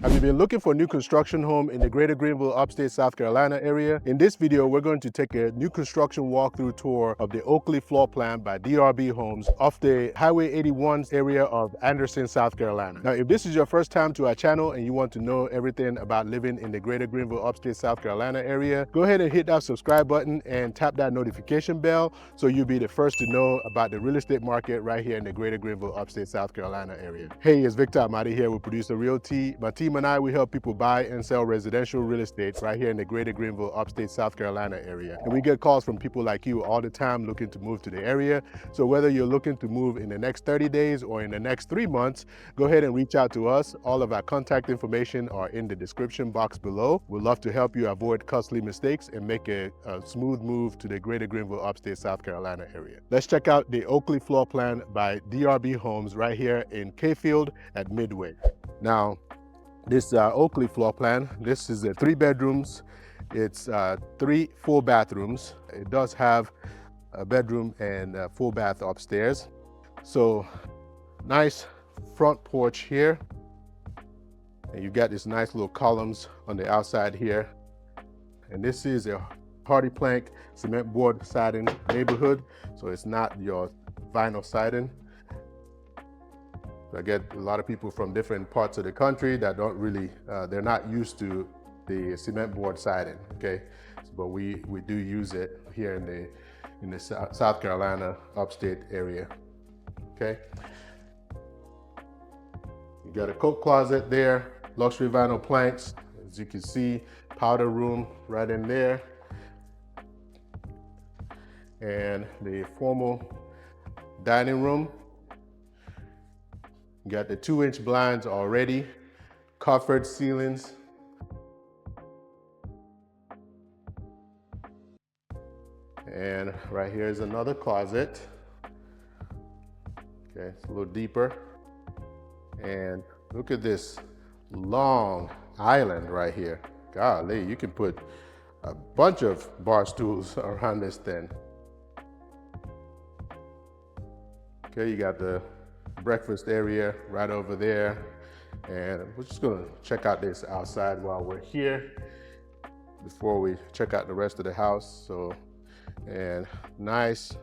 Have you been looking for a new construction home in the greater Greenville, upstate South Carolina area? In this video, we're going to take a new construction walkthrough tour of the Oakleigh floor plan by DRB Homes off the Highway 81 area of Anderson, South Carolina. Now, if this is your first time to our channel and you want to know everything about living in the greater Greenville, upstate South Carolina area, go ahead and hit that subscribe button and tap that notification bell so you'll be the first to know about the real estate market right here in the greater Greenville, upstate South Carolina area. Hey, it's Victor Amadi here with PRODUCER Realty. My team and I, we help people buy and sell residential real estate right here in the greater Greenville, upstate South Carolina area. And we get calls from people like you all the time looking to move to the area. So whether you're looking to move in the next 30 days or in the next 3 months, go ahead and reach out to us. All of our contact information are in the description box below. We'd love to help you avoid costly mistakes and make a smooth move to the greater Greenville, upstate South Carolina area. Let's check out the Oakleigh floor plan by DRB Homes right here in K-Field at Midway. Now, this Oakleigh floor plan, this is 3 bedrooms. It's 3 full bathrooms. It does have a bedroom and a full bath upstairs. So nice front porch here. And you got this nice little columns on the outside here. And this is a hardy plank cement board siding neighborhood. So it's not your vinyl siding. I get a lot of people from different parts of the country that don't really, they're not used to the cement board siding, okay? But we do use it here in the South Carolina upstate area, okay? You got a coat closet there, luxury vinyl planks. As you can see, powder room right in there. And the formal dining room. You got the 2-inch blinds already, coffered ceilings. And right here is another closet. Okay, it's a little deeper. And look at this long island right here. Golly, you can put a bunch of bar stools around this thing. Okay, you got the breakfast area right over there, and we're just gonna check out this outside while we're here before we check out the rest of the house. So, and nice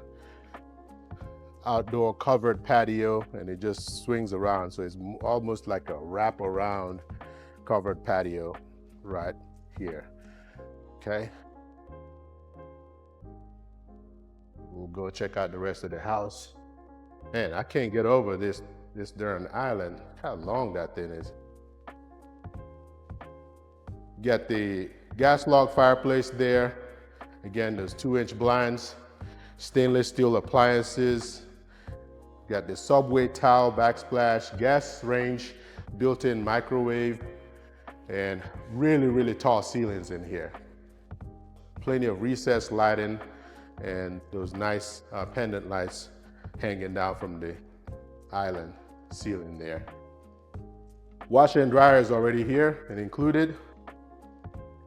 outdoor covered patio, and it just swings around, so it's almost like a wrap around covered patio right here. Okay, we'll go check out the rest of the house. Man, I can't get over this darn island. How long that thing is. Got the gas log fireplace there. Again, those 2-inch blinds, stainless steel appliances. Got the subway tile backsplash, gas range, built-in microwave, and really, really tall ceilings in here. Plenty of recessed lighting and those nice pendant lights hanging down from the island ceiling there. Washer and dryer is already here and included.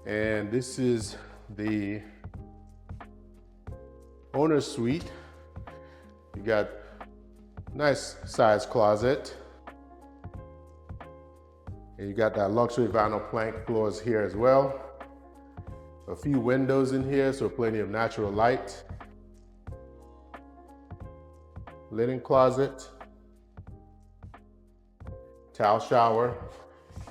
And this is the owner's suite. You got nice size closet. And you got that luxury vinyl plank floors here as well. A few windows in here, so plenty of natural light. Linen closet, towel shower.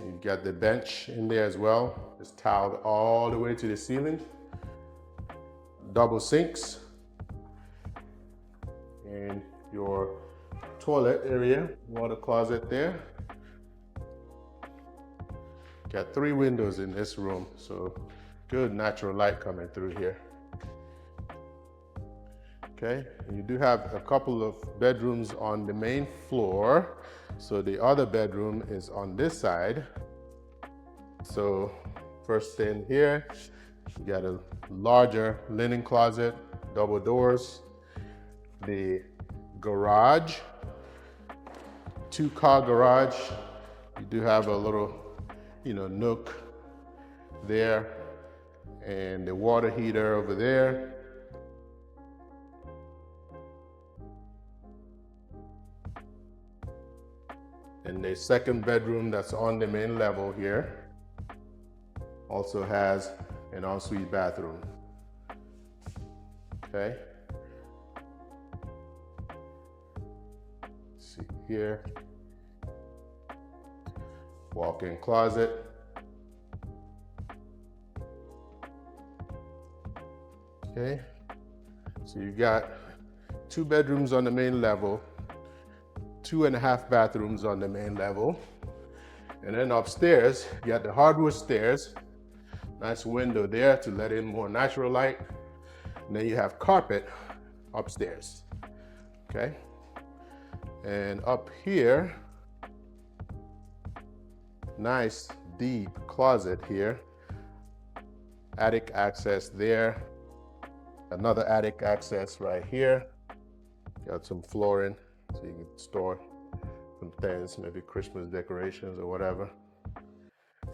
You got the bench in there as well. It's tiled all the way to the ceiling. Double sinks. And your toilet area, water closet there. Got 3 windows in this room, so good natural light coming through here. Okay, and you do have a couple of bedrooms on the main floor. So the other bedroom is on this side. So first in here, you got a larger linen closet, double doors. The garage, 2-car garage. You do have a little, nook there, and the water heater over there. And the second bedroom that's on the main level here also has an ensuite bathroom. Okay. See here. Walk-in closet. Okay. So you got 2 bedrooms on the main level, 2.5 bathrooms on the main level. And then upstairs, you got the hardwood stairs. Nice window there to let in more natural light. And then you have carpet upstairs, okay? And up here, nice deep closet here. Attic access there. Another attic access right here. Got some flooring so you can store some things, maybe Christmas decorations or whatever.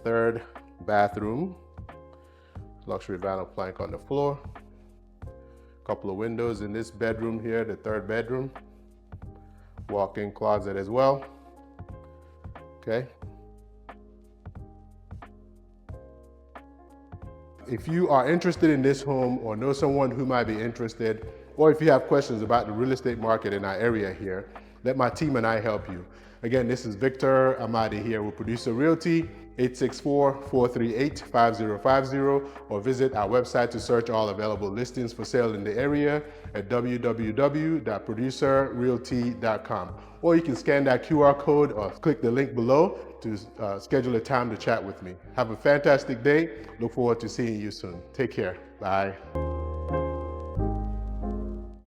Third bathroom, luxury vinyl plank on the floor. Couple of windows in this bedroom here, the third bedroom. Walk-in closet as well. Okay. If you are interested in this home or know someone who might be interested, or if you have questions about the real estate market in our area here, let my team and I help you. Again, this is Victor Amadi here with PRODUCER Realty, 864-438-5050, or visit our website to search all available listings for sale in the area at www.producerrealty.com. Or you can scan that QR code or click the link below to schedule a time to chat with me. Have a fantastic day. Look forward to seeing you soon. Take care. Bye.